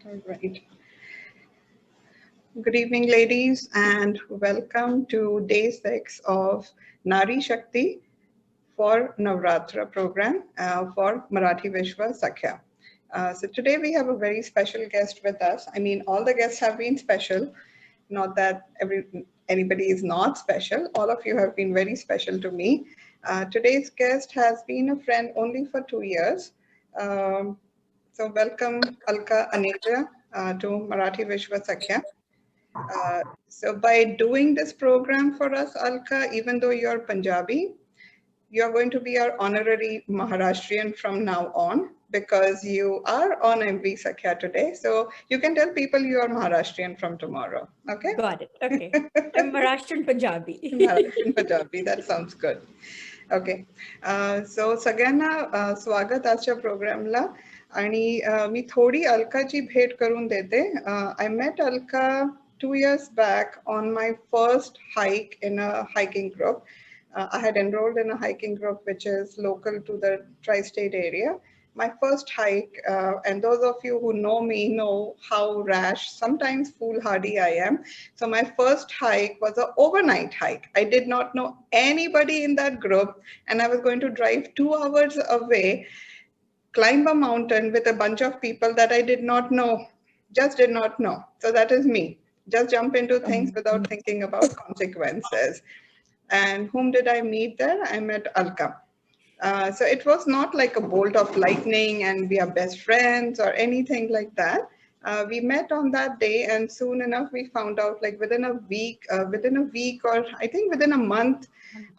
All right. Good evening, ladies, and welcome to day 6 of Naree Shakti for Navratri program for Marathi Vishwa Sakhya. So today we have a very special guest with us. I mean, all the guests have been special. Not that anybody is not special. All of you have been very special to me. Today's guest has been a friend only for 2 years. Um, so welcome Alka Anjeja to Marathi Vishwa Sakhya. So by doing this program for us, Alka, even though you're Punjabi, you're going to be our honorary Maharashtrian from now on because you are on MV Sakhya today. So you can tell people you are Maharashtrian from tomorrow. Okay? Got it. Okay. I'm Maharashtrian Punjabi. Maharashtrian Punjabi. That sounds good. Okay. So सगळ्यांना स्वागत आजच्या प्रोग्रामला आणि मी थोडी अलकाची भेट करून देते. I met Alka 2 years back on my first hike in a hiking group. I had enrolled in a hiking group which is local to the tri-state area. My first hike, and those of you who know me know how rash, sometimes foolhardy I am. So my first hike was an overnight hike. I did not know anybody in that group, and I was going to drive 2 hours away, climb a mountain with a bunch of people that I did not know, just did not know. So that is me. Just jump into things without thinking about consequences. And whom did I meet there? I met Alka. So it was not like a bolt of lightning and we are best friends or anything like that. We met on that day, and soon enough we found out, like within a week, or I think within a month,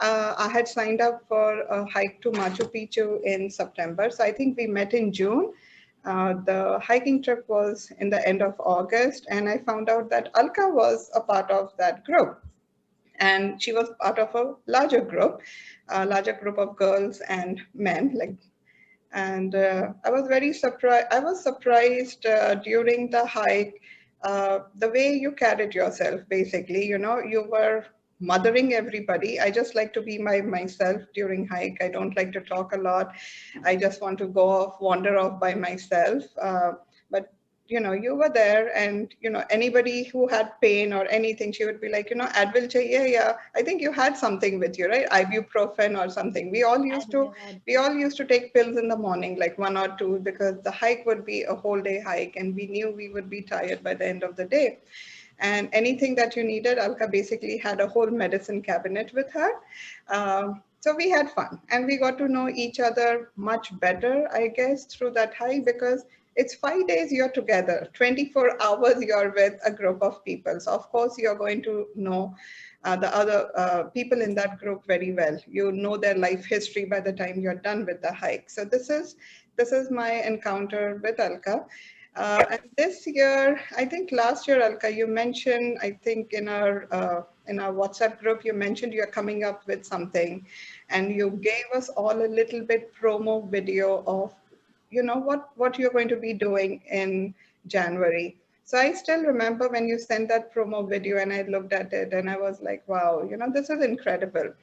I had signed up for a hike to Machu Picchu in September. So I think we met in June. The hiking trip was in the end of August, and I found out that Alka was a part of that group. And she was part of a larger group of girls and men. And I was very surprised. I was surprised during the hike, the way you carried yourself. Basically, you were mothering everybody. I just like to be myself during hike. I don't like to talk a lot. I just want to go off, wander off by myself. But you were there, and anybody who had pain or anything, she would be like, Advil chahiye, yeah. I think you had something with you, right? Ibuprofen or something. We all used to take pills in the morning, like 1 or 2, because the hike would be a whole day hike, and we knew we would be tired by the end of the day. And anything that you needed, Alka basically had a whole medicine cabinet with her. So we had fun, and we got to know each other much better, I guess, through that hike, because it's 5 days you're together, 24 hours you're with a group of people. So of course you're going to know the other people in that group very well. You know their life history by the time you're done with the hike. So this is my encounter with Alka. And this year, I think last year, Alka, you mentioned, I think in our WhatsApp group, you mentioned you're coming up with something, and you gave us all a little bit promo video of what you're going to be doing in January. So I still remember when you sent that promo video, and I looked at it and I was like, wow, this is incredible.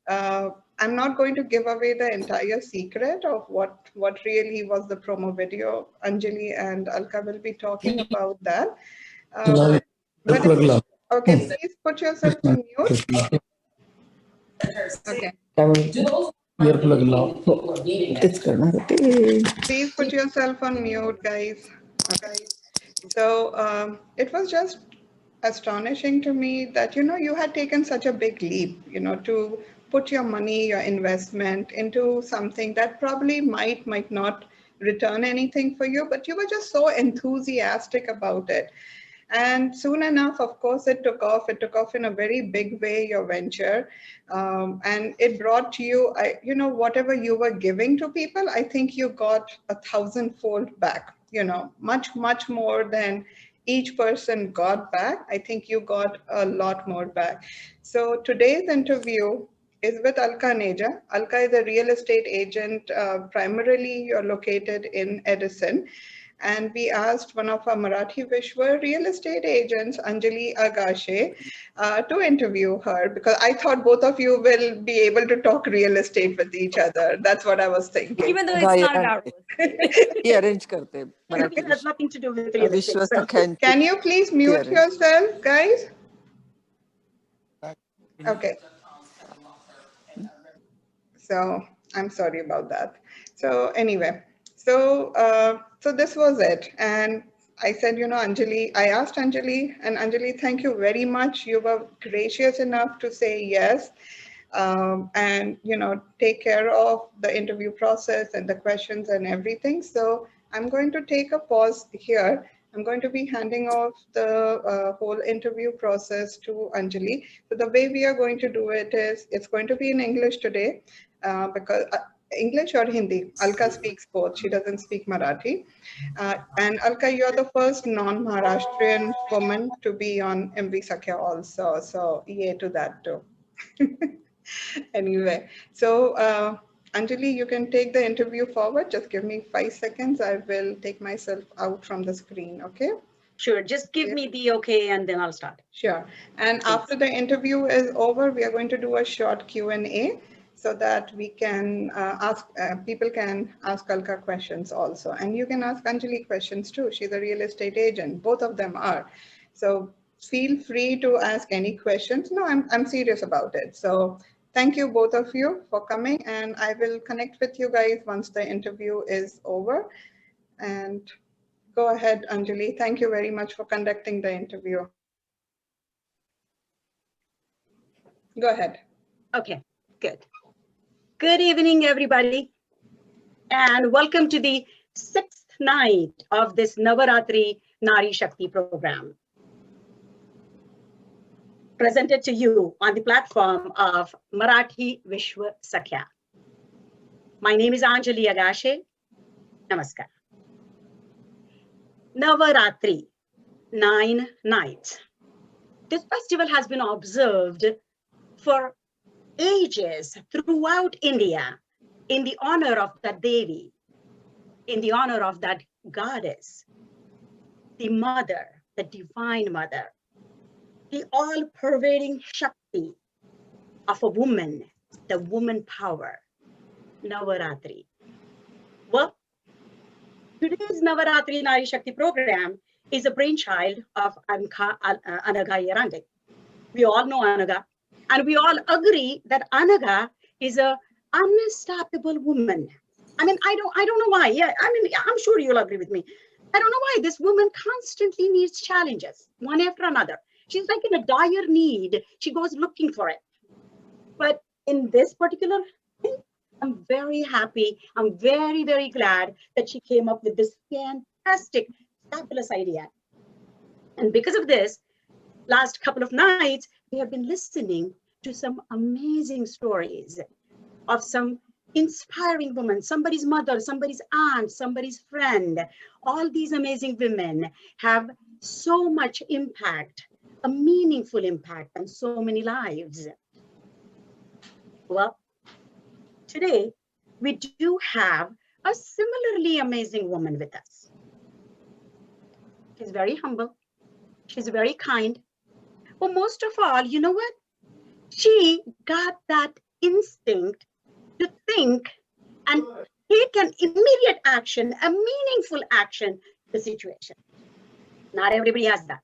I'm not going to give away the entire secret of what really was the promo video. Anjali and Alka will be talking about that. Okay, please put yourself on mute. Okay. Please put yourself on mute, guys. Okay. So it was just astonishing to me that, you had taken such a big leap, to put your money, your investment into something that probably might not return anything for you, but you were just so enthusiastic about it. And soon enough, of course, it took off. It took off in a very big way, your venture. And it brought you, whatever you were giving to people, I think you got 1,000-fold back, much, much more than each person got back. I think you got a lot more back. So today's interview is with AlkaAneja. Alka is a real estate agent. Primarily, you're located in Edison. and we asked one of our Marathi Vishwa real estate agents, Anjali Agashe, to interview her, because I thought both of you will be able to talk real estate with each other. That's what I was thinking. Even though it's not about real estate. He arranged karte. It has nothing to do with real estate. So. Can you please mute yourself, guys? Okay. So I'm sorry about that. So anyway, so this was it. And I said, Anjali, I asked Anjali, and Anjali, thank you very much. You were gracious enough to say yes, and, take care of the interview process and the questions and everything. So I'm going to take a pause here. I'm going to be handing off the whole interview process to Anjali. So the way we are going to do it is, it's going to be in English today, because English or Hindi, Alka speaks both. She doesn't speak Marathi. And Alka, you're the first non-Maharashtrian woman to be on MV Sakhya also. So yay to that too. Anyway, so Anjali, you can take the interview forward. Just give me 5 seconds. I will take myself out from the screen, okay? Sure, just give me the okay and then I'll start. Sure. And after the interview is over, we are going to do a short Q&A so that we can people can ask Alka questions also. And you can ask Anjali questions too. She's a real estate agent. Both of them are. So feel free to ask any questions. No, I'm serious about it. So thank you both of you for coming, and I will connect with you guys once the interview is over. And go ahead, Anjali. Thank you very much for conducting the interview. Go ahead. Okay, good. Good evening, everybody, and welcome to the 6th night of this Navratri Nari Shakti program, presented to you on the platform of Marathi Vishwa Sakhya. My name is Anjali Agashe. Namaskar. Navratri, 9 nights. This festival has been observed for ages throughout India in the honor of that Devi, in the honor of that goddess, the mother, the divine mother, the all-pervading Shakti of a woman, the woman power, Navratri. Well, today's Navratri Nari Shakti program is a brainchild of Anaga. We all know Anaga, and we all agree that Anaga is an unstoppable woman. I mean, I don't know why. Yeah, I mean, I'm sure you'll agree with me. I don't know why this woman constantly needs challenges, one after another. She's like in a dire need. She goes looking for it. But in this particular thing, I'm very happy. I'm very, very glad that she came up with this fantastic, fabulous idea. And because of this, last couple of nights, we have been listening to some amazing stories of some inspiring women, somebody's mother, somebody's aunt, somebody's friend. All these amazing women have so much impact, a meaningful impact on so many lives. Well, today we do have a similarly amazing woman with us. She's very humble. She's very kind. But most of all, you know what? She got that instinct to think and take an immediate action, a meaningful action to the situation. Not everybody has that.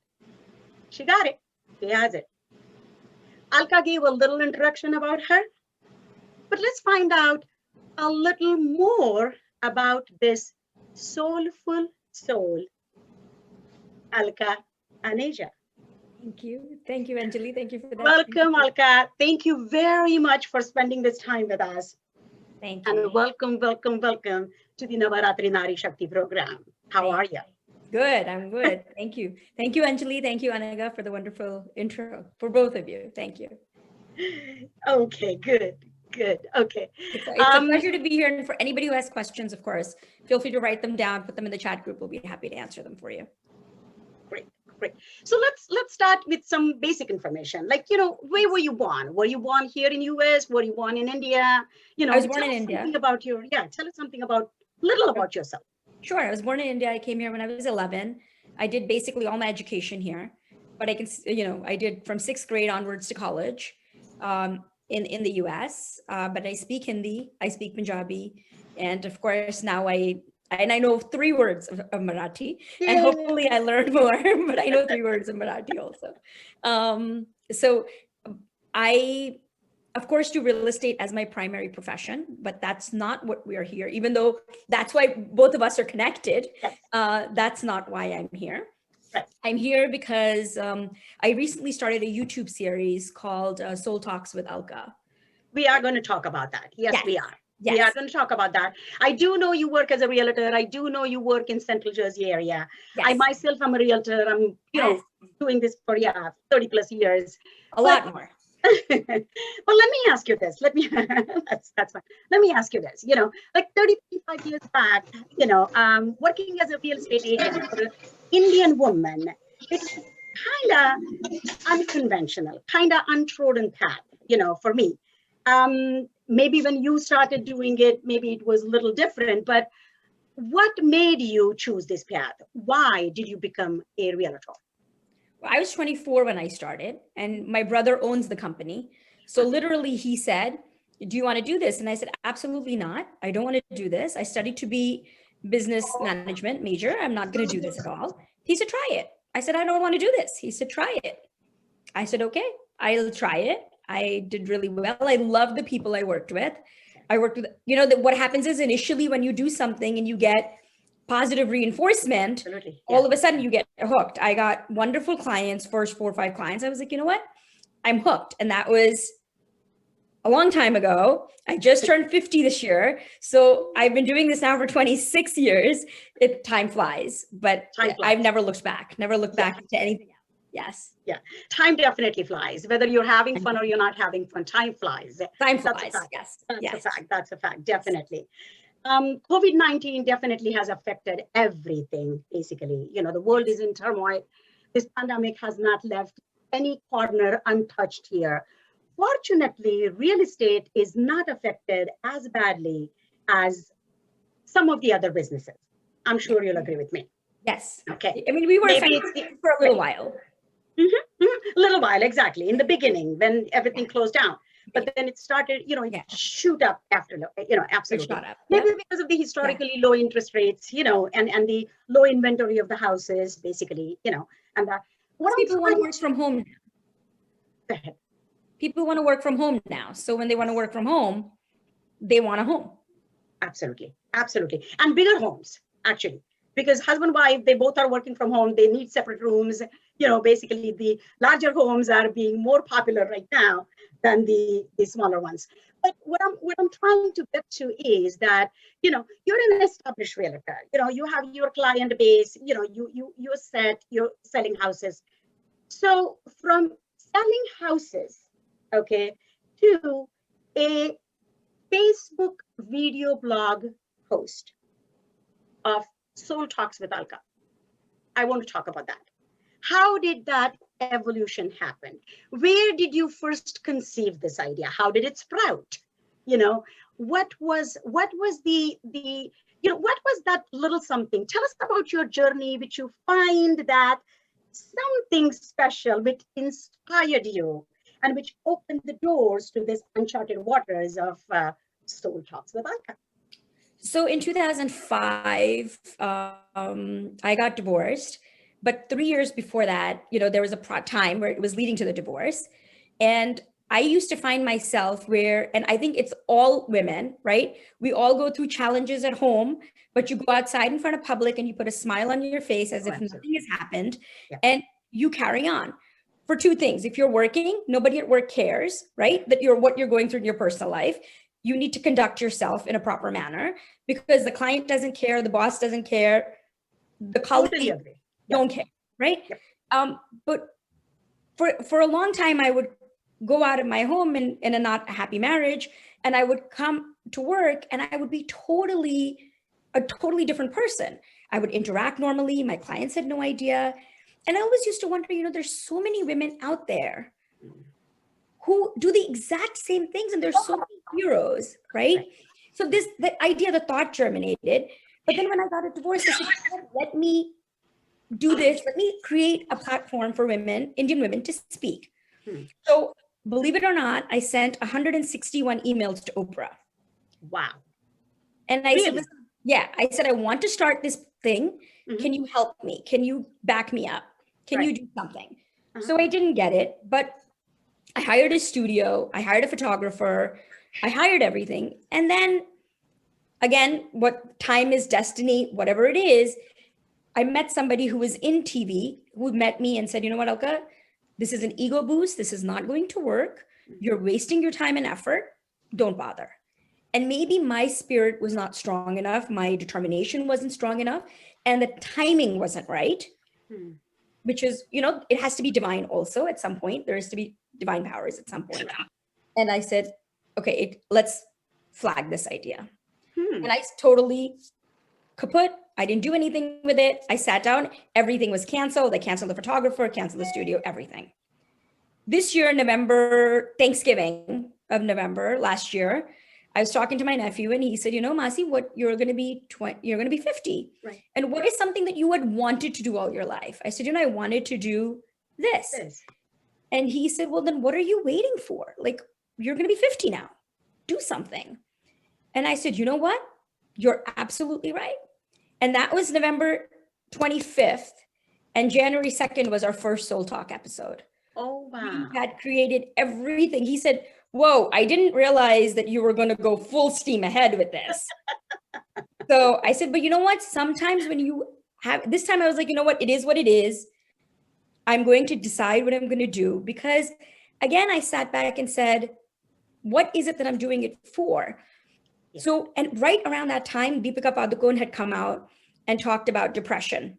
She got it. She has it. Alka gave a little introduction about her, but let's find out a little more about this soulful soul, AlkaAneja. Thank you, Anjali. Thank you for that. Welcome, Alka. Thank you very much for spending this time with us. Thank you. And welcome, welcome, welcome to the Navratri Nari Shakti program. How are you? Good, I'm good. Thank you. Thank you, Anjali. Thank you, Anaga, for the wonderful intro for both of you. Thank you. Okay, good, good. Okay. It's a pleasure to be here. And for anybody who has questions, of course, feel free to write them down, put them in the chat group. We'll be happy to answer them for you. Great, great. So let's start with some basic information. Like, where were you born? Were you born here in US? Were you born in India? I was born in India. Tell us something about little about yourself. Sure. I was born in India. I came here when I was 11. I did basically all my education here, but I can, I did from 6th grade onwards to college in the US. But I speak Hindi, I speak Punjabi, and of course now I know 3 words of Marathi, and hopefully I learn more, but I know 3 words of Marathi also. So I, of course, do real estate as my primary profession, but that's not what we're here, even though that's why both of us are connected. That's not why I'm here. Right. I'm here because I recently started a YouTube series called Soul Talks with Alka. We are going to talk about that. Yes, we are. Yes. We are going to talk about that. I do know you work as a realtor. I do know you work in Central Jersey area. Yes. I myself am a realtor. I'm, doing this for 30 plus years. A lot more. Well, let me ask you this. That's fine. Let me ask you this. Like 35 years back, working as a real estate agent for an Indian woman, it's kind of unconventional, kind of untrodden path, for me. Maybe when you started doing it, maybe it was a little different, but what made you choose this path? Why did you become a realtor? I was 24 when I started, and my brother owns the company. So literally he said, do you want to do this? And I said, absolutely not. I don't want to do this. I studied to be business management major. I'm not going to do this at all. He said, try it. I said, I don't want to do this. He said, try it. I said, okay, I'll try it. I did really well. I love the people I worked with. I worked with, what happens is initially when you do something and you get positive reinforcement, all of a sudden you get hooked. I got wonderful clients, first 4 or 5 clients. I was like, you know what? I'm hooked. And that was a long time ago. I just turned 50 this year. So I've been doing this now for 26 years. Time flies, but I've never looked back, back to anything else. Yes. Yeah. Time definitely flies. Whether you're having fun or you're not having fun, time flies. Time flies. Yes. That's a fact. That's a fact. Definitely. COVID-19 definitely has affected everything, basically. The world is in turmoil. This pandemic has not left any corner untouched here. Fortunately, real estate is not affected as badly as some of the other businesses. I'm sure you'll agree with me. Yes. Okay. I mean, we were affected for a little while. A little while, exactly. In the beginning, when everything closed down. But then it started, shoot up after, absolutely. Maybe because of the historically low interest rates, and the low inventory of the houses, basically, and people want to work from home now. Go ahead. People want to work from home now. So when they want to work from home, they want a home. Absolutely. Absolutely. And bigger homes, actually. Because husband, wife, they both are working from home. They need separate rooms. Basically the larger homes are being more popular right now than the smaller ones. But what I'm trying to get to is that, you're an established realtor. You have your client base, you're set, you're selling houses. So from selling houses, okay, to a Facebook video blog post of Soul Talks with Alka. I want to talk about that. How did that evolution happen? Where did you first conceive this idea? How did it sprout? What was the what was that little something? Tell us about your journey, which you find that something special which inspired you and which opened the doors to this uncharted waters of Soul Talks with Alka. So in 2005, I got divorced. But 3 years before that, there was a time where it was leading to the divorce. And I used to find myself and I think it's all women, right? We all go through challenges at home, but you go outside in front of public and you put a smile on your face as if nothing has happened, and you carry on for 2 things. If you're working, nobody at work cares, right? That what you're going through in your personal life. You need to conduct yourself in a proper manner because the client doesn't care, the boss doesn't care, the colleagues don't care, right? But for a long time, I would go out of my home in a not happy marriage, and I would come to work and I would be a totally different person. I would interact normally. My clients had no idea. And I always used to wonder, there's so many women out there who do the exact same things, and there's so many heroes, right? So the thought germinated. But then when I got a divorce, I said, let me do this. Let me create a platform for women, Indian women, to speak. So believe it or not, I sent 161 emails to Oprah. Wow. And I said, listen, I said, I want to start this thing. Can you help me? Can you back me up? Can you do something? So I didn't get it, but I hired a studio. I hired a photographer. I hired everything. And then again, what time is destiny, whatever it is, I met somebody who was in TV who met me and said, you know what, Alka, this is an ego boost. This is not going to work. You're wasting your time and effort. Don't bother. And maybe my spirit was not strong enough. My determination wasn't strong enough. And the timing wasn't right, which is, it has to be divine also at some point. There has to be divine powers at some point. And I said, okay, let's flag this idea. And I totally kaput. I didn't do anything with it. I sat down. Everything was canceled. I canceled the photographer, canceled the studio, everything. This year, Thanksgiving of November last year, I was talking to my nephew and he said, Masi, you're going to be 50. Right. And what is something that you had wanted to do all your life? I said, I wanted to do this. And he said, well, then what are you waiting for? Like, you're going to be 50 now. Do something. And I said, you know what? You're absolutely right. And that was November 25th. And January 2nd was our first Soul Talk episode. Oh, wow. We had created everything. He said, whoa, I didn't realize that you were going to go full steam ahead with this. So I said, but you know what? Sometimes when you have, this time I was like, you know what? It is what it is. I'm going to decide what I'm going to do. Because again, I sat back and said, what is it that I'm doing it for? Yeah. So, and right around that time, Deepika Padukone had come out and talked about depression,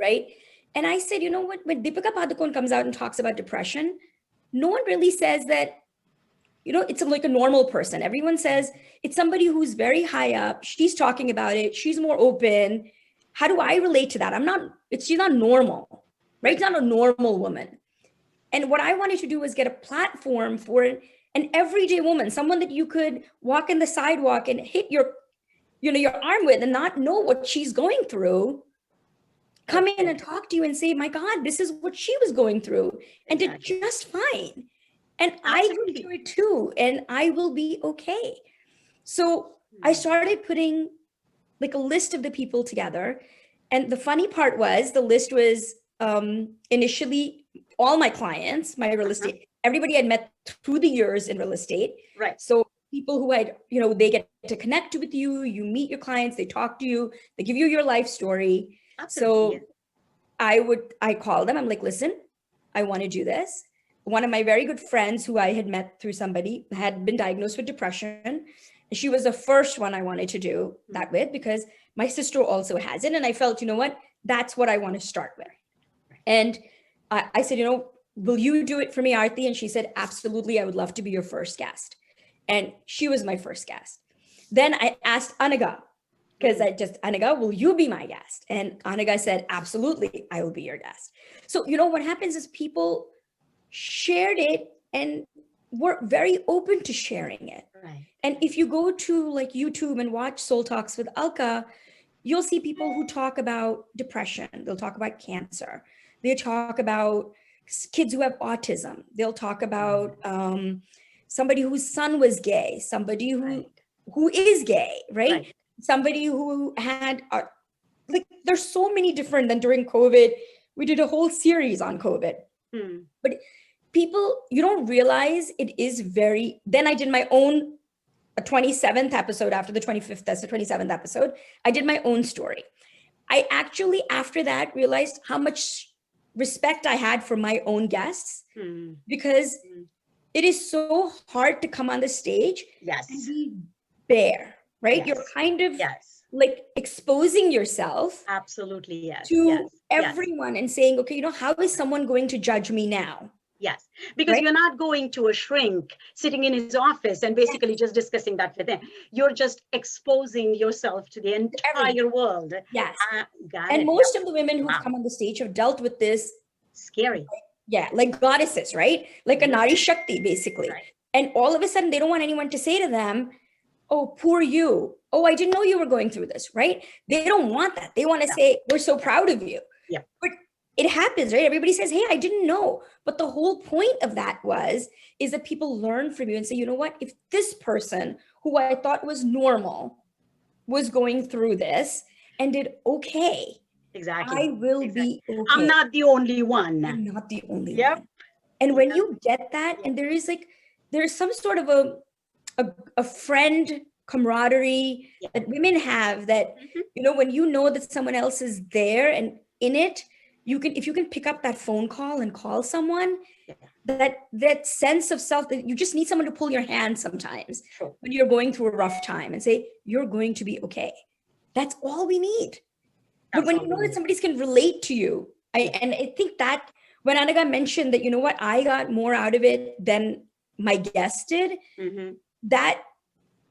right? And I said, you know what? When Deepika Padukone comes out and talks about depression, no one really says that, it's like a normal person. Everyone says it's somebody who's very high up. She's talking about it. She's more open. How do I relate to that? She's not normal, right? She's not a normal woman. And what I wanted to do was get a platform for an everyday woman, someone that you could walk in the sidewalk and hit your arm with and not know what she's going through. Come in and talk to you and say, my God, this is what she was going through and did just fine. And I will do it too. And I will be okay. So I started putting like a list of the people together. And the funny part was the list was initially all my clients, my real estate, everybody I'd met through the years in real estate. Right. So people who had, they get to connect with you, you meet your clients, they talk to you, they give you your life story. Absolutely. So I call them, I'm like, listen, I want to do this. One of my very good friends who I had met through somebody had been diagnosed with depression. She was the first one I wanted to do that with because my sister also has it. And I felt, you know what, that's what I want to start with. And I said, will you do it for me, Aarti? And she said, absolutely. I would love to be your first guest. And she was my first guest. Then I asked Anaga, because Anaga, will you be my guest? And Anaga said, absolutely, I will be your guest. So, what happens is people shared it and were very open to sharing it. Right. And if you go to like YouTube and watch Soul Talks with Alka, you'll see people who talk about depression. They'll talk about cancer. They talk about kids who have autism. They'll talk about somebody whose son was gay, somebody who is gay, right? Somebody who had, there's so many different than during COVID. We did a whole series on COVID. But people, you don't realize it is then I did my own 27th episode after the 25th, that's the 27th episode. I did my own story. I actually, after that, realized how much respect I had for my own guests because it is so hard to come on the stage and be bare, right? You're kind of like exposing yourself absolutely to everyone and saying, okay, how is someone going to judge me now? Yes, because you're not going to a shrink sitting in his office and basically just discussing that with him. You're just exposing yourself to the entire world. Yes. And most of the women who've come on the stage have dealt with this. Scary. Like goddesses, right? Like a Naree Shakti, basically. Right. And all of a sudden, they don't want anyone to say to them, oh, poor you. oh, I didn't know you were going through this, right? They don't want that. They want to say, we're so proud of you. Yeah. But it happens, right? Everybody says, hey, I didn't know. But the whole point of that is that people learn from you and say, you know what? If this person who I thought was normal was going through this and did okay, Exactly. I will be okay. I'm not the only one. I'm not the only Yep. one. And when you get that, and there's some sort of a friend camaraderie that women have that, you know, when you know that someone else is there and in it, if you can pick up that phone call and call someone, that sense of self, that you just need someone to pull your hand sometimes when you're going through a rough time and say, you're going to be okay. That's all we need. But when you know that somebody can relate to you, and I think that when Anaga mentioned that, you know what, I got more out of it than my guest did, that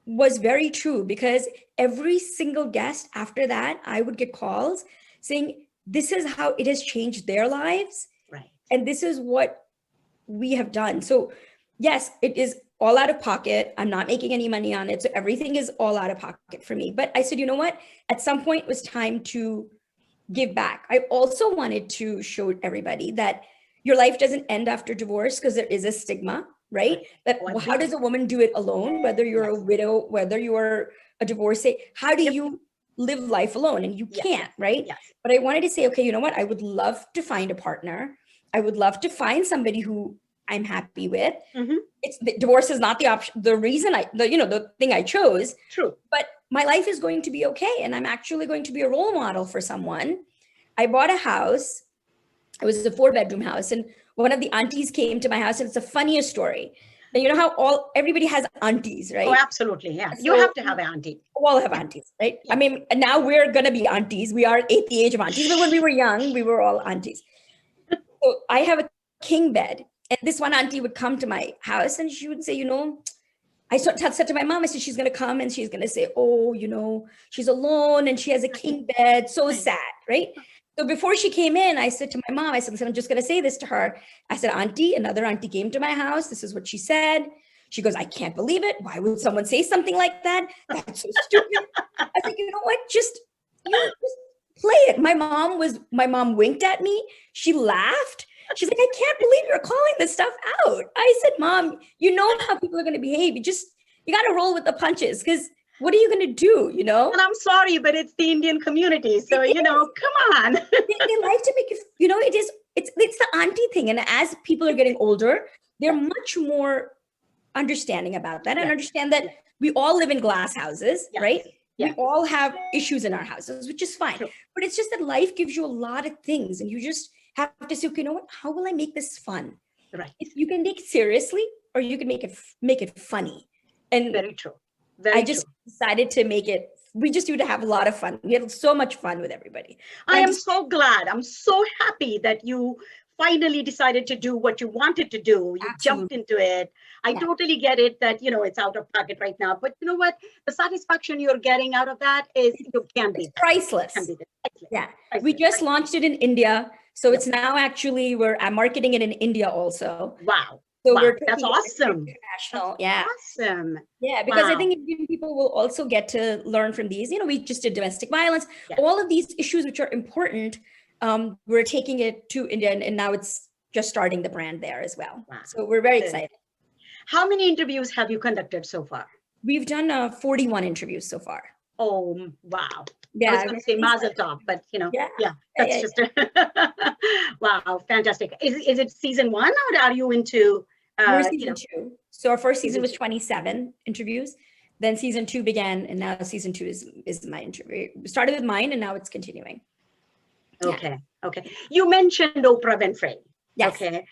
was very true, because every single guest after that, I would get calls saying, this is how it has changed their lives. Right. And this is what we have done. So yes, it is all out of pocket. I'm not making any money on it. So everything is all out of pocket for me. But I said, you know what? At some point it was time to give back. I also wanted to show everybody that your life doesn't end after divorce, because there is a stigma, right? That how does a woman do it alone? Whether you're a widow, whether you're a divorcee, how do you live life alone? And you can't, right? But I wanted to say, okay, you know what? I would love to find a partner. I would love to find somebody who I'm happy with. Divorce is not the option. The reason the thing I chose. True. But my life is going to be okay. And I'm actually going to be a role model for someone. I bought a house. It was a 4-bedroom house. And one of the aunties came to my house, and it's the funniest story. And you know how everybody has aunties, right? Oh, absolutely. Yeah. So, you have to have an auntie. We all have aunties, right? I mean, now we're going to be aunties. We are at the age of aunties. But when we were young, we were all aunties. So I have a king bed. And this one auntie would come to my house and she would say, you know, I said to my mom, I said, she's going to come and she's going to say, oh, you know, she's alone and she has a king bed. So sad, right? So before she came in, I said to my mom, I said, listen, I'm just going to say this to her. I said, auntie, another auntie came to my house. This is what she said. She goes, I can't believe it. Why would someone say something like that? That's so stupid. I said, you know what? Just play it. My mom winked at me. She laughed. She's like, I can't believe you're calling this stuff out. I said, Mom, you know how people are going to behave. You got to roll with the punches, because what are you going to do, you know? And I'm sorry, but it's the Indian community. So, you know, come on. They like to make it, you know, it's the auntie thing. And as people are getting older, they're much more understanding about that and understand that we all live in glass houses, right? We all have issues in our houses, which is fine. But it's just that life gives you a lot of things, and you just have to say, okay, you know what? How will I make this fun? Right. If you can take it seriously, or you can make it funny. And very true. I just decided to make it. We just do to have a lot of fun. We had so much fun with everybody. I am so glad. I'm so happy that you finally decided to do what you wanted to do. You jumped into it. I totally get it that, you know, it's out of pocket right now. But you know what? The satisfaction you're getting out of that is it's priceless. Priceless. Yeah. Priceless. We just launched it in India. So it's now actually, I'm marketing it in India also. Wow. So that's awesome. International. Awesome. Yeah, because I think Indian people will also get to learn from these. You know, we just did domestic violence, all of these issues which are important. We're taking it to India, and now it's just starting the brand there as well. Wow. So we're very excited. How many interviews have you conducted so far? We've done 41 interviews so far. Oh, wow. Yeah, I was going to say Mazel Tov, but you know, that's just wow, fantastic. Is it season 1, or are you into? We're season 2. So our first season was 27 interviews. Then season 2 began, and now season 2 is my interview. We started with mine, and now it's continuing. Okay. Okay. You mentioned Oprah Winfrey. Yes. Okay.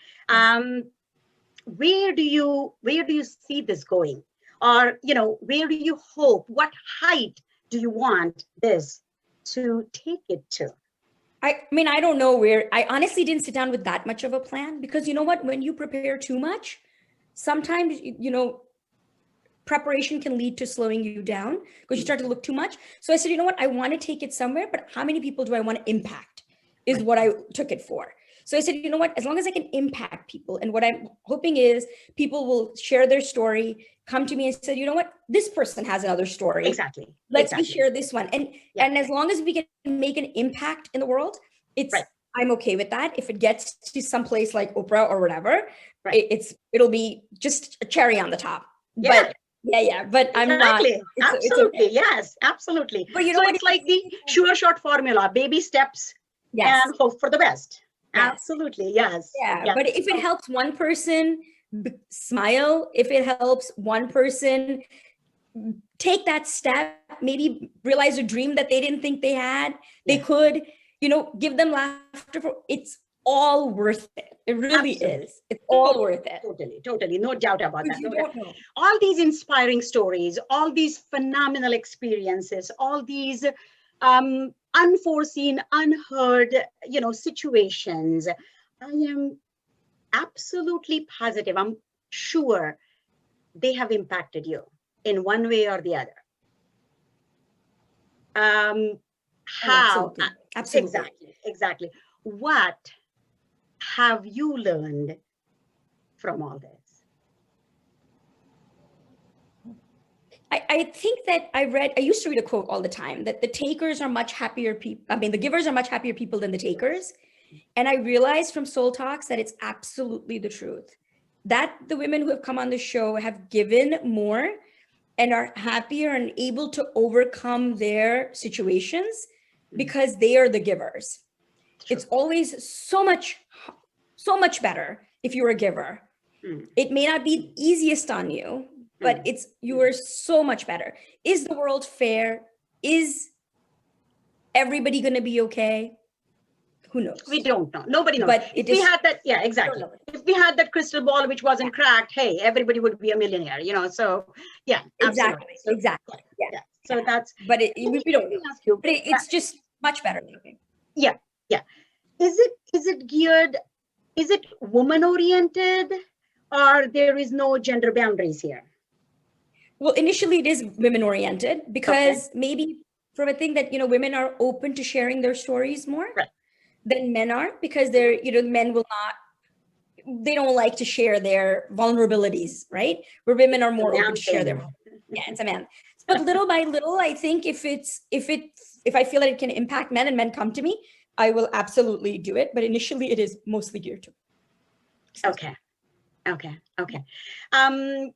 Where do you see this going? Or, you know, where do you hope? What height do you want this to take it to? I mean, I don't know where. I honestly didn't sit down with that much of a plan, because you know what? When you prepare too much, sometimes, you know, preparation can lead to slowing you down because you start to look too much. So I said, you know what? I want to take it somewhere, but how many people do I want to impact is what I took it for. So I said, you know what, as long as I can impact people, and what I'm hoping is people will share their story, come to me and say, you know what, this person has another story. Exactly. Let's we share this one. And as long as we can make an impact in the world, it's I'm okay with that. If it gets to some place like Oprah or whatever, it'll be just a cherry on the top. But but I'm not. Absolutely. Yes, absolutely. But you know so what, it's like the sure shot formula, baby steps and hope for the best. Absolutely. Yes. But if it helps one person smile, if it helps one person take that step, maybe realize a dream that they didn't think they had, they could, you know, give them laughter, it's all worth it. It really is. It's all worth it. Totally. No doubt about that. All these inspiring stories, all these phenomenal experiences, all these unforeseen, unheard, you know, situations. I am absolutely positive. I'm sure they have impacted you in one way or the other. How? Absolutely. Exactly. What have you learned from all this? I think that I used to read a quote all the time that the takers are much happier people. I mean, the givers are much happier people than the takers. And I realized from Soul Talks that it's absolutely the truth. That the women who have come on the show have given more and are happier and able to overcome their situations because they are the givers. It's always so much better if you're a giver. It may not be easiest on you, but you are so much better. Is the world fair? Is everybody going to be okay? Who knows? We don't know. Nobody knows. But if we had that, exactly. If we had that crystal ball which wasn't cracked, hey, everybody would be a millionaire, you know. So exactly. So, exactly. Yeah. So that's. But we don't ask you. But it's just much better. Yeah. Is it geared? Is it woman oriented, or there is no gender boundaries here? Well, initially it is women oriented because maybe from a thing that, you know, women are open to sharing their stories more than men are, because they're, you know, men will not, they don't like to share their vulnerabilities, right? Where women are more open to share their, it's a man. But little by little, I think if I feel that it can impact men and men come to me, I will absolutely do it. But initially it is mostly geared to. Okay. Can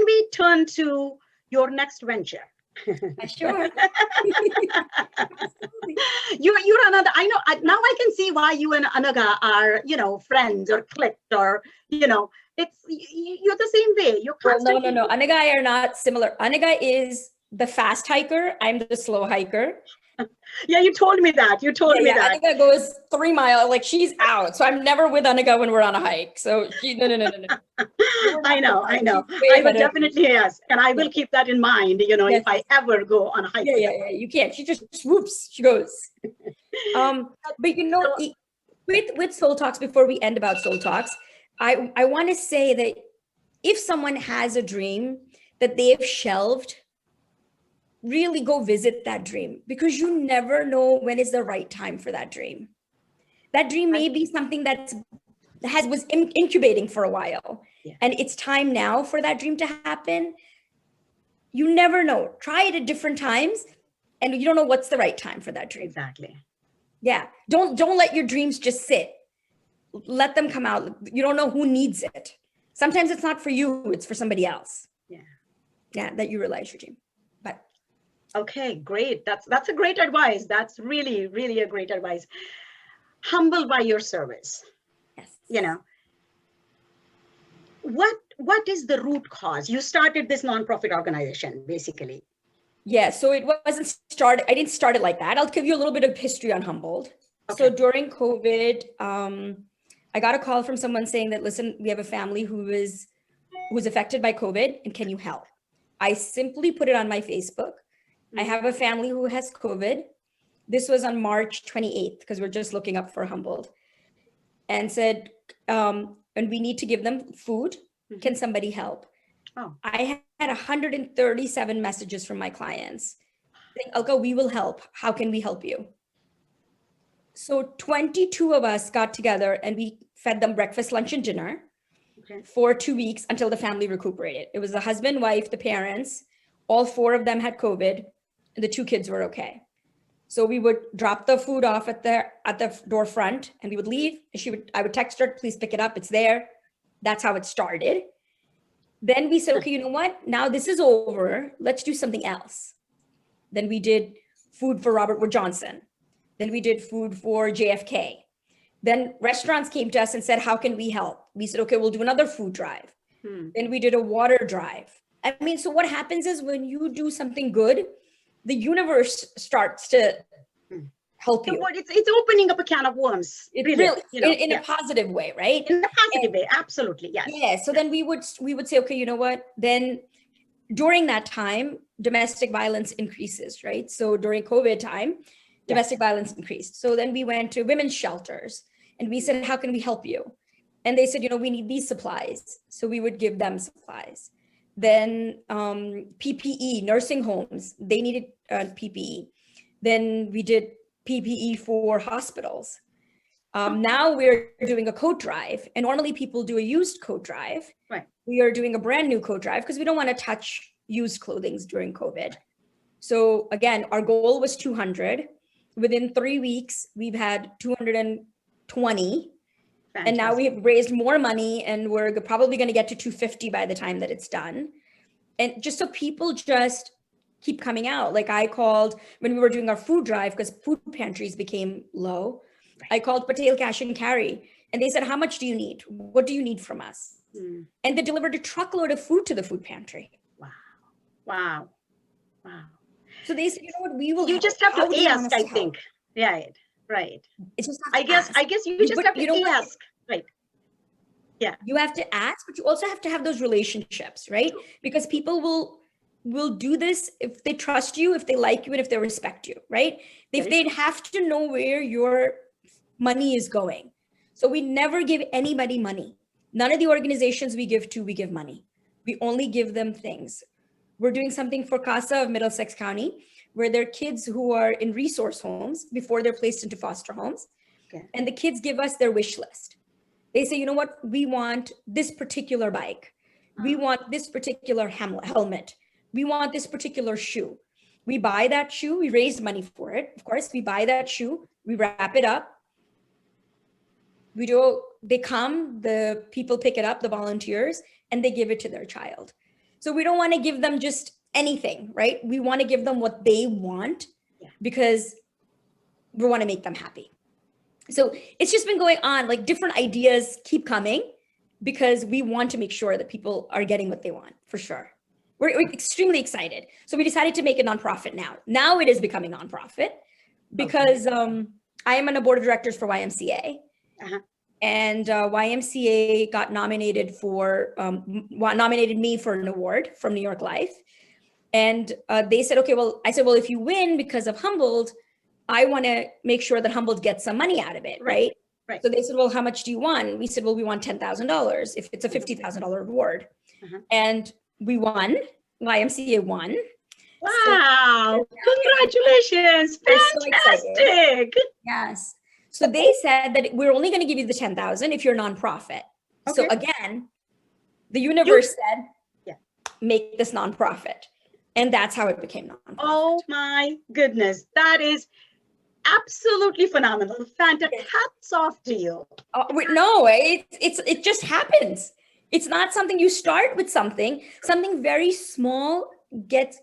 we turn to your next venture? Sure. You're another. I know. Now I can see why you and Anaga are, you know, friends or clicked, or, you know, you're the same way. You're constantly. No. Anaga and I are not similar. Anaga is the fast hiker. I'm the slow hiker. Yeah, you told me that. that. Anaga goes 3 miles, like she's out. So I'm never with Anaga when we're on a hike. So no. I know. I will definitely, yes. And I will keep that in mind, you know, if I ever go on a hike. Yeah. You can't. She just swoops. She goes. But you know, with Soul Talks, before we end about Soul Talks, I want to say that if someone has a dream that they have shelved, really go visit that dream, because you never know when is the right time for that dream. That dream may be something that was incubating for a while, and it's time now for that dream to happen. You never know. Try it at different times, and you don't know what's the right time for that dream. Exactly. Yeah. Don't let your dreams just sit. Let them come out. You don't know who needs it. Sometimes it's not for you, it's for somebody else. Yeah, that you realize your dream. But okay, great. That's a great advice. That's really, really a great advice. Humble by your service. Yes. You know, what is the root cause? You started this nonprofit organization, basically. Yeah, so it wasn't started. I didn't start it like that. I'll give you a little bit of history on Humbled. So during COVID, I got a call from someone saying that, listen, we have a family who was affected by COVID, and can you help? I simply put it on my Facebook. I have a family who has COVID. This was on March 28th, because we're just looking up for Humbled, and said, and we need to give them food. Can somebody help? I had 137 messages from my clients saying, Alka, we will help. How can we help you? So 22 of us got together and we fed them breakfast, lunch, and dinner for 2 weeks until the family recuperated. It was the husband, wife, the parents. All 4 of them had COVID, and the 2 kids were okay. So we would drop the food off at the door front, and we would leave. And I would text her, please pick it up. It's there. That's how it started. Then we said, okay, you know what? Now this is over. Let's do something else. Then we did food for Robert Wood Johnson. Then we did food for JFK. Then restaurants came to us and said, how can we help? We said, okay, we'll do another food drive. Then we did a water drive. I mean, so what happens is when you do something good, the universe starts to help you. It's opening up a can of worms. It really, in a positive way, right? In a positive way, absolutely, yes. Yeah, so then we would say, okay, you know what? Then during that time, domestic violence increases, right? So during COVID time, domestic violence increased. So then we went to women's shelters and we said, how can we help you? And they said, we need these supplies. So we would give them supplies. Then PPE, nursing homes, they needed PPE. Then we did PPE for hospitals. Now we're doing a coat drive, and normally people do a used coat drive. Right. We are doing a brand new coat drive because we don't want to touch used clothing during COVID. So again, our goal was 200. Within 3 weeks, we've had 220. Fantastic. And now we've raised more money, and we're probably going to get to 250 by the time that it's done. And just so people just keep coming out. Like I called when we were doing our food drive because food pantries became low. I called Patel Cash and Carry, and they said, how much do you need? What do you need from us? And they delivered a truckload of food to the food pantry. Wow. So they said, you know what, we will. You just have to ask, I think. Right. It's just I guess you just have to ask. Right. Yeah. You have to ask, but you also have to have those relationships, right? Because people will do this if they trust you, if they like you, and if they respect you, right? They'd have to know where your money is going. So we never give anybody money. None of the organizations we give to, we give money. We only give them things. We're doing something for CASA of Middlesex County, where there are kids who are in resource homes before they're placed into foster homes. And the kids give us their wish list. They say, you know what, we want this particular bike. We want this particular helmet. We want this particular shoe. We buy that shoe. We raised money for it. Of course, we buy that shoe. We wrap it up. They come, the people pick it up, the volunteers, and they give it to their child. So we don't want to give them just anything, right? We want to give them what they want because we want to make them happy. So it's just been going on, like different ideas keep coming because we want to make sure that people are getting what they want, for sure. We're extremely excited. So we decided to make a nonprofit now. Now it is becoming nonprofit because I am on the board of directors for YMCA. And YMCA got nominated me for an award from New York Life. And they said, okay, I said, if you win because of Humboldt, I want to make sure that Humboldt gets some money out of it, right? So they said, well, how much do you want? We said, well, we want $10,000 if it's a $50,000 award. And we won. YMCA won. Wow. Congratulations. Fantastic. Yes. So they said that we're only going to give you the $10,000 if you're a nonprofit. So again, the universe said, make this nonprofit. And that's how it became nonprofit. Oh my goodness. That is absolutely phenomenal. Fantastic. Hats off to you. No, it just happens. It's not something you start with something very small gets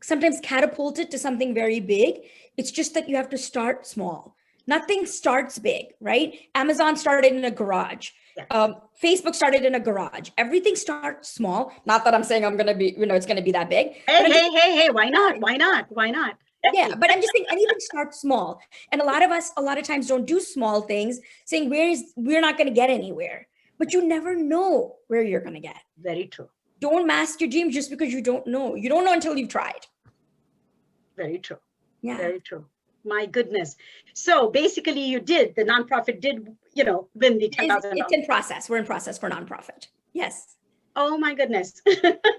sometimes catapulted to something very big. It's just that you have to start small. Nothing starts big, right? Amazon started in a garage. Facebook started in a garage. Everything starts small. Not that I'm saying I'm going to be, it's going to be that big. Hey, why not? Why not? Yeah, but I'm just saying anything starts small. And a lot of times don't do small things saying we're not going to get anywhere, but you never know where you're going to get. Very true. Don't mask your dreams just because you don't know. You don't know until you've tried. Very true. Yeah. Very true. My goodness. So basically the nonprofit did, win the $10,000. It's in process. We're in process for nonprofit. Yes. Oh my goodness.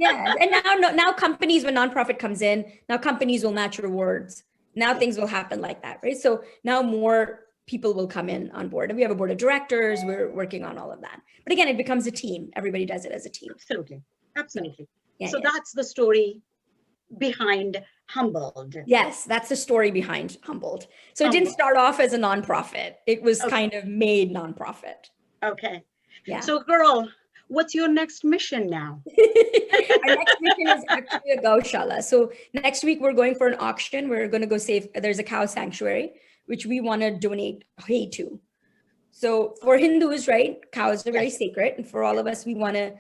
Yeah. And now companies, when nonprofit comes in, now companies will match rewards. Now things will happen like that, right? So now more people will come in on board. And we have a board of directors. We're working on all of that. But again, it becomes a team. Everybody does it as a team. Absolutely. Absolutely. Yeah, So yeah. that's the story behind Humbled. Yes, that's the story behind Humbled. So it didn't Humbled. start off as a nonprofit. It was Okay. kind of made nonprofit. Okay. Yeah. So girl, what's your next mission now? Our next mission is actually a Gaushala. So next week we're going for an auction. We're going to go save, there's a cow sanctuary, which we want to donate hay to. So for Hindus, right, cows are very Yes. sacred. And for all of us, we want to,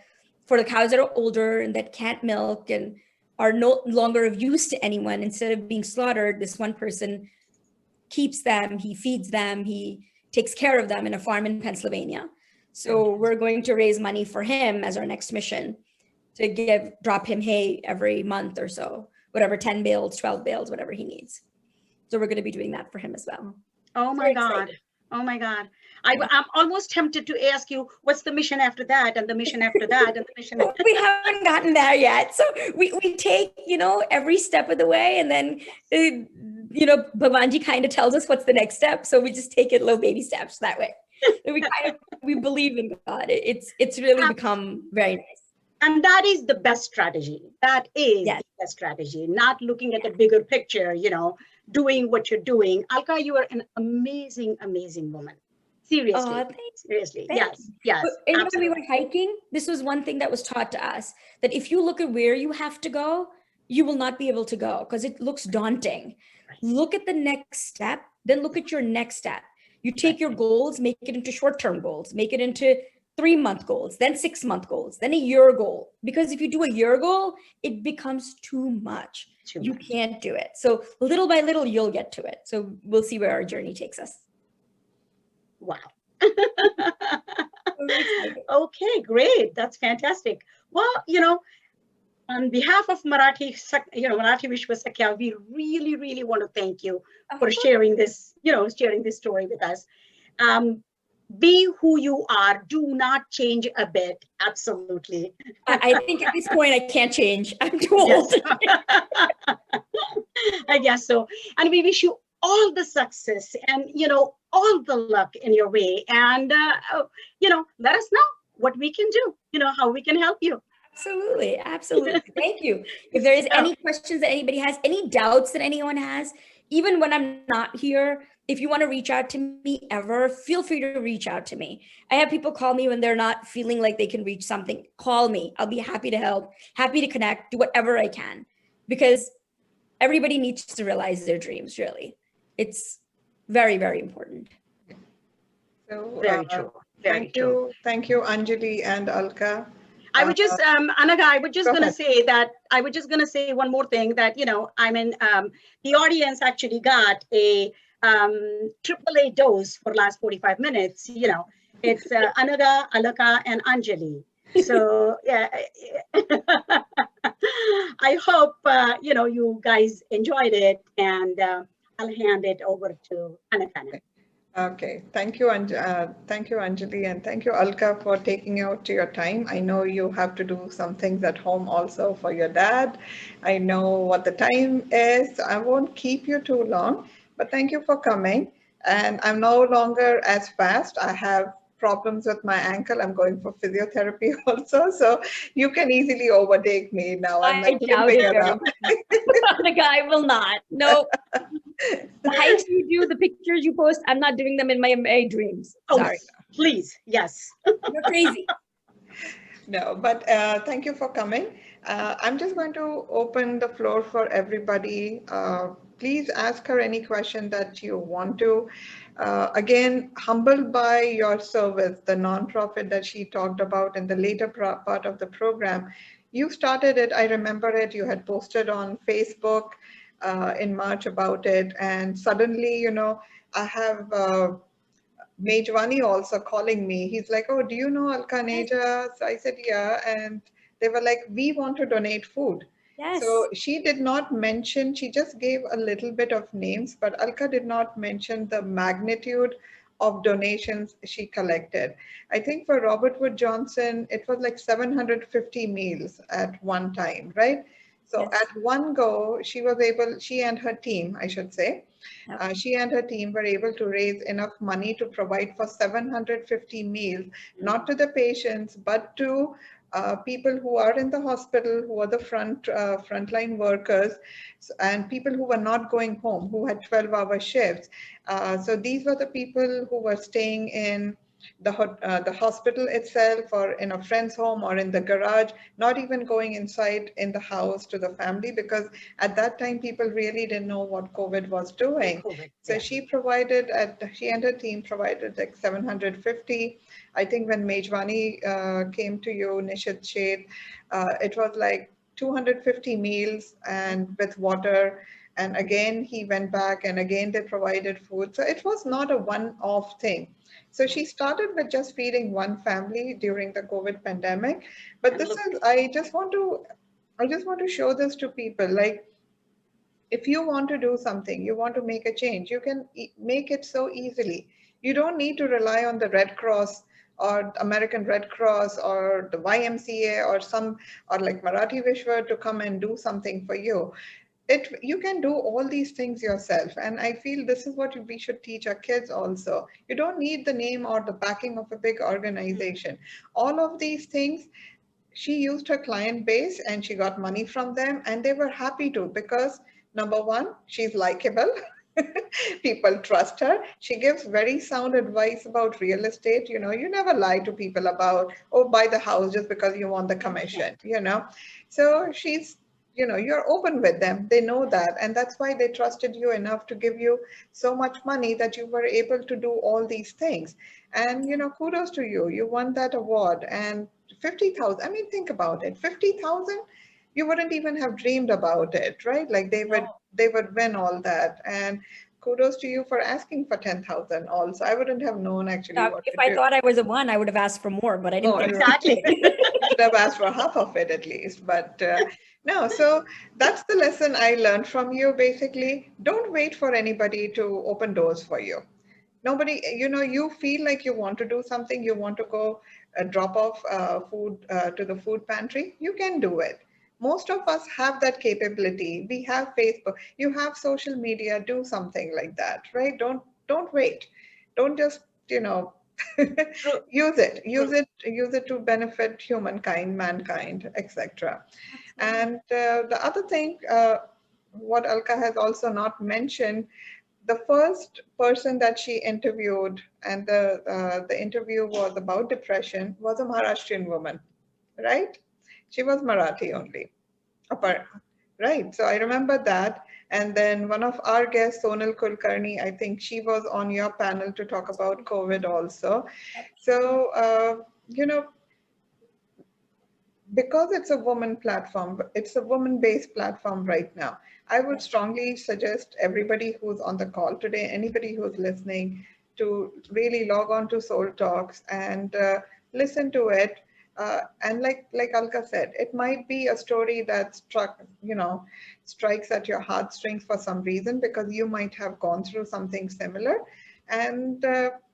for the cows that are older and that can't milk and are no longer of use to anyone, instead of being slaughtered, this one person keeps them, he feeds them, he takes care of them in a farm in Pennsylvania. So we're going to raise money for him as our next mission, to drop him hay every month or so, whatever, 10 bales, 12 bales, whatever he needs. So we're going to be doing that for him as well. Oh my God. Oh my God. I'm almost tempted to ask you, what's the mission after that, and the mission after that, and the mission after We haven't gotten there yet. So we take, every step of the way, and then, Bhagwanji kind of tells us what's the next step. So we just take it little baby steps that way. We believe in God. It's really become very nice. And that is the best strategy. That is Yes. the best strategy, not looking at the bigger picture, doing what you're doing. Alka, you are an amazing, amazing woman. Seriously. Seriously. Thanks. Yes. And when we Absolutely. were hiking, this was one thing that was taught to us, that if you look at where you have to go, you will not be able to go because it looks daunting. Look at the next step, then look at your next step. You take your goals, make it into short-term goals, make it into 3-month goals, then 6-month goals, then a year goal. Because if you do a year goal, it becomes too much. You can't do it. So little by little, you'll get to it. So we'll see where our journey takes us. Wow. Okay, great. That's fantastic. Well, on behalf of Marathi Vishwa Sakhya, we really, really want to thank you for sharing this, sharing this story with us. Be who you are. Do not change a bit. Absolutely. I think at this point I can't change. I'm too old. Yes. I guess so. And we wish you all the success and, all the luck in your way. And, let us know what we can do, how we can help you. Absolutely. Absolutely. Thank you. If there is any questions that anybody has, any doubts that anyone has, even when I'm not here, if you want to reach out to me ever, feel free to reach out to me. I have people call me when they're not feeling like they can reach something. Call me. I'll be happy to help, happy to connect, do whatever I can, because everybody needs to realize their dreams, really. It's very, very important. So, Very true. Very true. Thank you, Anjali and Alka. I would just, Anaga, I was just going to say one more thing that, the audience actually got a AAA dose for last 45 minutes. It's Anaga, Alka, and Anjali. So, yeah, I hope, you guys enjoyed it, and I'll hand it over to Anaga. Okay, thank you, Anjali, and thank you, Alka, for taking out your time. I know you have to do some things at home also for your dad. I know what the time is. I won't keep you too long, but thank you for coming. And I'm no longer as fast. I have problems with my ankle. I'm going for physiotherapy also, so you can easily overtake me now. I doubt it very much. The guy will not. No. The hikes you do, the pictures you post, I'm not doing them in my dreams. Sorry. Please. Yes. You're crazy. No, but thank you for coming. I'm just going to open the floor for everybody. Please ask her any question that you want to. Again, humbled by your service, the nonprofit that she talked about in the later part of the program. You started it, I remember it, you had posted on Facebook in March about it. And suddenly, I have Mejwani also calling me. He's like, oh, do you know AlkaAneja? So I said, yeah. And they were like, we want to donate food. Yes. So she did not mention, she just gave a little bit of names, but Alka did not mention the magnitude of donations she collected. I think for Robert Wood Johnson, it was like 750 meals at one time, right? So Yes. at one go, she and her team, I should say, Yep. she and her team were able to raise enough money to provide for 750 meals, not to the patients, but to people who are in the hospital, who are the frontline workers, and people who were not going home, who had 12-hour shifts. So these were the people who were staying in the hospital itself, or in a friend's home, or in the garage, not even going inside in the house to the family, because at that time people really didn't know what COVID was doing. COVID, So yeah. she and her team provided like 750. I think when Mejwani came to you, Nishit Sheth, it was like 250 meals and with water. And again, he went back and again they provided food. So it was not a one-off thing. So she started with just feeding one family during the COVID pandemic. But And this look, is, I just want to show this to people. Like, if you want to do something, you want to make a change, you can make it so easily. You don't need to rely on the Red Cross or American Red Cross or the YMCA or like Marathi Vishwa to come and do something for you. You can do all these things yourself, and I feel this is what we should teach our kids also. You don't need the name or the backing of a big organization. All of these things, she used her client base and she got money from them, and they were happy to, because number one, she's likable. People trust her. She gives very sound advice about real estate. You never lie to people about, oh, buy the house just because you want the yeah. commission. So you're open with them. They know that, and that's why they trusted you enough to give you so much money that you were able to do all these things. And kudos to you. You won that award. And 50,000, I mean, think about it. 50,000, you wouldn't even have dreamed about it, right? Like No. they would win all that. And kudos to you for asking for 10,000 also. I wouldn't have known actually what If to I do. thought I was a one, I would have asked for more, but I didn't Oh, think Exactly. you should have asked for half of it at least. But no, so that's the lesson I learned from you. Basically, don't wait for anybody to open doors for you. Nobody, you feel like you want to do something, you want to go drop off food to the food pantry, you can do it. Most of us have that capability. We have Facebook, you have social media, do something like that, right? Don't wait. Don't just, you know, True, true. use it to benefit humankind, mankind, etc. Absolutely. And the other thing, what Alka has also not mentioned, the first person that she interviewed, and the interview was about depression, was a Maharashtrian woman, right? She was Marathi only, apart, right? So I remember that. And then one of our guests, Sonal Kulkarni, I think she was on your panel to talk about COVID also. So because it's a woman platform, it's a woman-based platform right now. I would strongly suggest everybody who's on the call today, anybody who's listening, to really log on to Soul Talks and listen to it. And like Alka said, it might be a story that strikes at your heartstrings for some reason, because you might have gone through something similar. And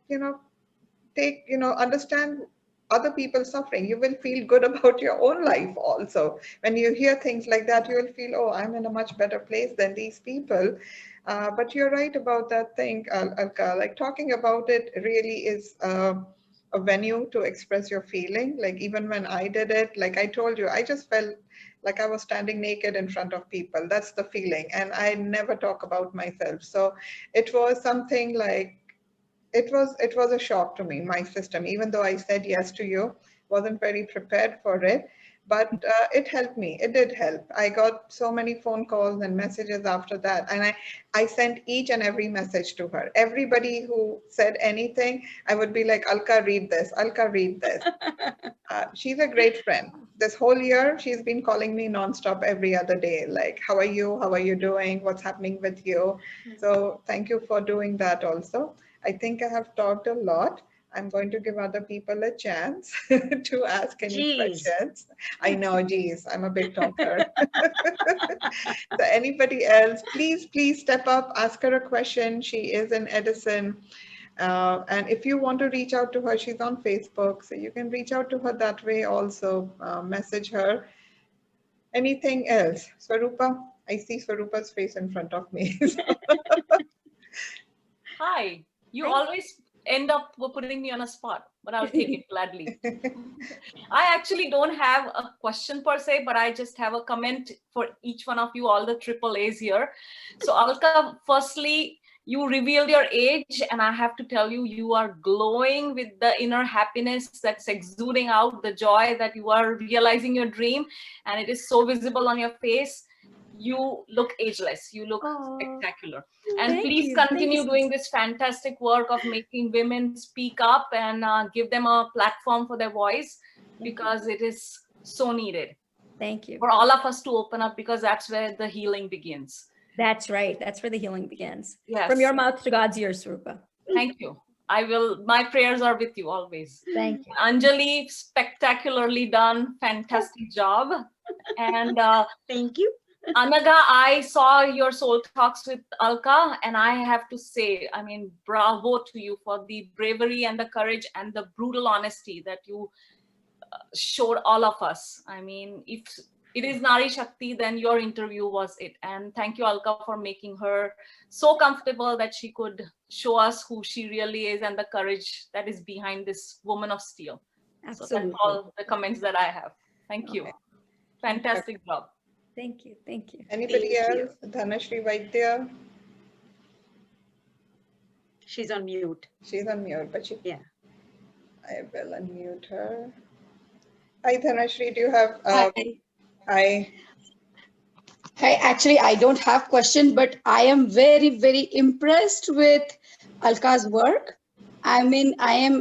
you know, understand other people suffering. You will feel good about your own life also. When you hear things like that, you will feel, oh, I'm in a much better place than these people. But you're right about that thing, Alka. Like, talking about it really is a venue to express your feeling. Like, even when I did it, like I told you, I just felt like I was standing naked in front of people. That's the feeling. And I never talk about myself. So it was something like, it was a shock to me. My system, even though I said yes to you, wasn't very prepared for it, but it helped me. It did help. I got so many phone calls and messages after that, and I sent each and every message to her. Everybody who said anything, I would be like, Alka, read this. Alka, read this. She's a great friend. This whole year, she's been calling me nonstop every other day. Like, how are you? How are you doing? What's happening with you? So thank you for doing that also. I think I have talked a lot. I'm going to give other people a chance to ask any Jeez. questions. I know, geez, I'm a big talker. So anybody else, please step up, ask her a question. She is in Edison. And if you want to reach out to her, she's on Facebook, so you can reach out to her that way also, message her. Anything else? Swarupa? I see Swarupa's face in front of me. Hi. You Hi. always end up putting me on a spot, but I'll take it gladly. I actually don't have a question per se, but I just have a comment for each one of you, all the triple A's here. So Alka, firstly, you revealed your age, and I have to tell you, you are glowing with the inner happiness that's exuding out, the joy that you are realizing your dream, and it is so visible on your face. You look ageless. You look spectacular. And please continue doing this fantastic work of making women speak up and give them a platform for their voice, because it is so needed. Thank you. For all of us to open up, because that's where the healing begins. That's right. That's where the healing begins. Yes. From your mouth to God's ears, Swarupa. Thank you. I will, my prayers are with you always. Thank you. Anjali, spectacularly done. Fantastic job. And Thank you. Anaga, I saw your soul talks with Alka, and I have to say, I mean, bravo to you for the bravery and the courage and the brutal honesty that you showed all of us. I mean, if it is Naree Shakti, then your interview was it. And thank you, Alka, for making her so comfortable that she could show us who she really is and the courage that is behind this woman of steel. Absolutely. So that's all the comments that I have. Thank you. Okay. Fantastic job. Thank you. Thank you. Anybody Thank else? Dhanashri Vaidya? She's on mute. She's on mute, but she. Yeah. I will unmute her. Hi, Dhanashri. Do you have? Hi. Hi. Actually, I don't have question, but I am very, very impressed with Alka's work. I mean, I am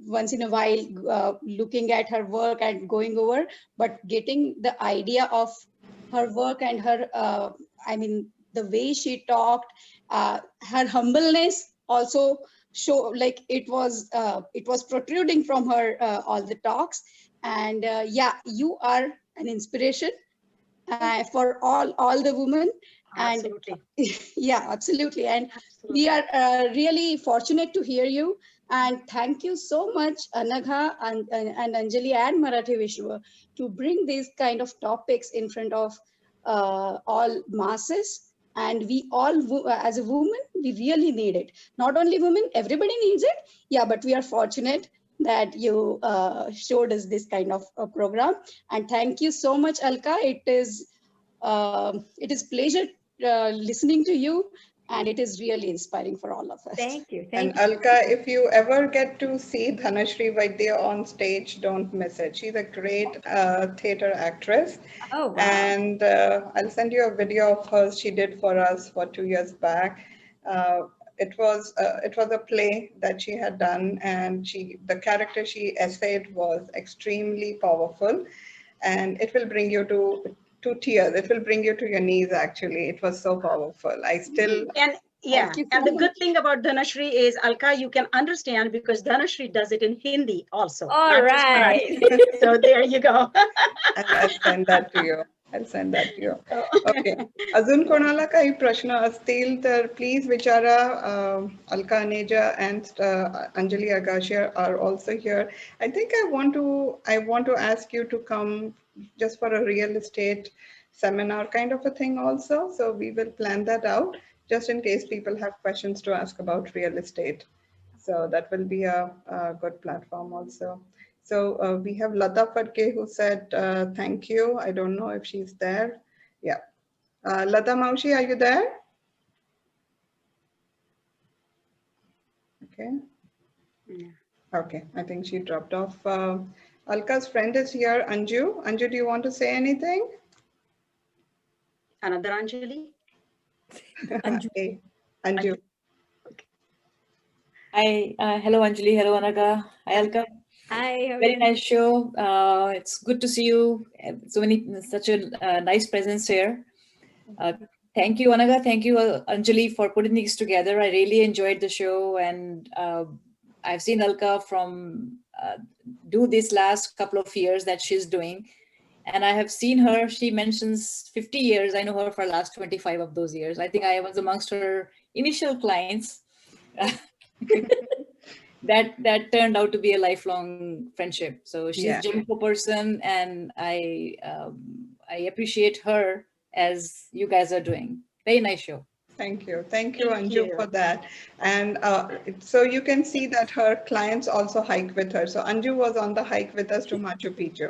once in a while looking at her work and going over, but getting the idea of her work and her, I mean, the way she talked, her humbleness also show like it was protruding from her all the talks. And yeah, you are an inspiration for all the women. And Absolutely. yeah, absolutely. And Absolutely. we are really fortunate to hear you. And thank you so much, Anagha and Anjali and Marathi Vishwa, to bring these kind of topics in front of all masses. And we all, as a woman, we really need it. Not only women, everybody needs it. Yeah, but we are fortunate that you showed us this kind of program. And thank you so much, Alka. It is pleasure listening to you, and it is really inspiring for all of us. Thank you. And Thank you. Alka, if you ever get to see Dhanashri Vaidya on stage, don't miss it. She's a great theater actress. Oh, wow. And I'll send you a video of hers she did for us for 2 years back. It was a play that she had done, and the character she essayed was extremely powerful, and it will bring you to tears. It will bring you to your knees. Actually, it was so powerful. I still. And yeah, Thank you and so the good much. thing about Dhanashri is, Alka, you can understand because Dhanashri does it in Hindi also. All not just right. Marathi. So there you go. I'll send that to you. I'll send that to you. Okay. अजून कोणाला काही प्रश्न असतील तर please विचारा. AlkaAneja and Anjali Agashe are also here. I think I want to ask you to come just for a real estate seminar kind of a thing also. So we will plan that out just in case people have questions to ask about real estate. So that will be a good platform also. So we have Lata Phadke who said, thank you. I don't know if she's there. Yeah. Lata Maushi, are you there? Okay. Yeah. Okay, I think she dropped off. Alka's friend is here, Anju. Anju, do you want to say anything? Another Anjali? Anju. Hey, Anju. Hi, hello Anjali, hello Anaga, hi Alka. Hi. How are Very you? nice show. It's good to see you. Such a nice presence here. Thank you, Anaga. Thank you, Anjali, for putting these together. I really enjoyed the show, and I've seen Alka from do this last couple of years that she's doing, and I have seen her. She mentions 50 years. I know her for the last 25 of those years. I think I was amongst her initial clients. that turned out to be a lifelong friendship. So she's Yeah. a wonderful person, and I appreciate her as you guys are doing. Very nice show. Thank you, Thank Anju, you. for that. And so you can see that her clients also hike with her. So Anju was on the hike with us to Machu Picchu.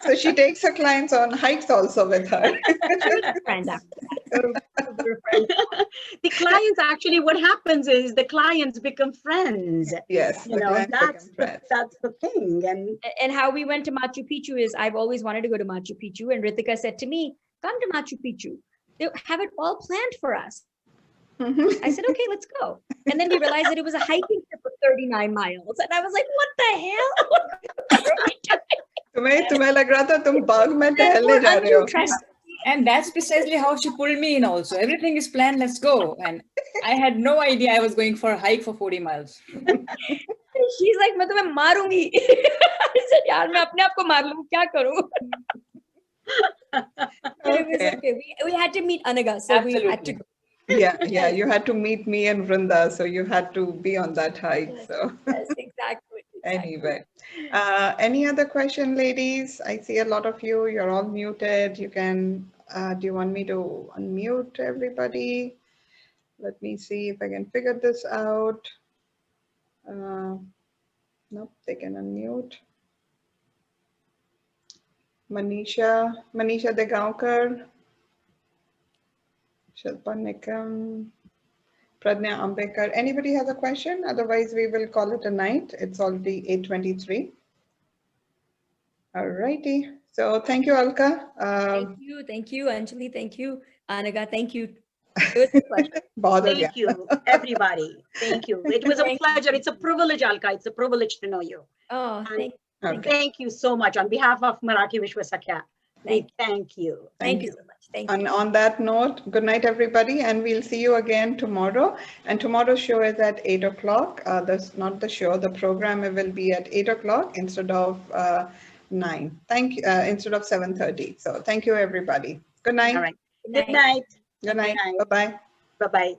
so she takes her clients on hikes also with her. Friends after that. The clients, actually, what happens is the clients become friends. Yes, You the know, clients become friends. that's the thing. And how we went to Machu Picchu is I've always wanted to go to Machu Picchu, and Ritika said to me, "Come to Machu Picchu. They have it all planned for us." I said, "Okay, let's go." And then we realized that it was a hiking trip of 39 miles, and I was like, "What the hell?" What are we doing? तुम्हें लग रहा था तुम बाग में टहलने जा रहे हो. And that's precisely how she pulled me in also. Everything is planned, let's go. And I had no idea I was going for a hike for 40 miles. She's like, मैं तुम्हें मारूंगी. I said, यार मैं अपने आप को मार लूं, क्या करूं? But it was okay. We had to meet Anaga, so we had to go. Yeah, you had to meet me and Vrinda, so you had to be on that hike. So Yes, exactly. anyway, any other question, ladies? I see a lot of you. You're all muted. You can. Do you want me to unmute everybody? Let me see if I can figure this out. Nope, they can unmute. Manisha Degaonkar, Shilpa Nikam, Pradnya Ambekar. Anybody has a question? Otherwise, we will call it a night. It's already 8:23. All righty. So thank you, Alka. Thank you, Anjali. Thank you, Anaga. Thank you. It was a pleasure. Thank you, everybody. Thank you. It was a pleasure. It's a privilege, Alka. It's a privilege to know you. Oh, Thank you so much. On behalf of Marathi Vishwa Sakhya, thank you. Thank you so much. Thank you. And on that note, good night, everybody, and we'll see you again tomorrow. And tomorrow's show is at 8 o'clock. That's not the show. The program will be at 8 o'clock instead of 9. Instead of 7:30. So thank you, everybody. Good night. All right. Good night. Good night. Bye-bye. Bye-bye.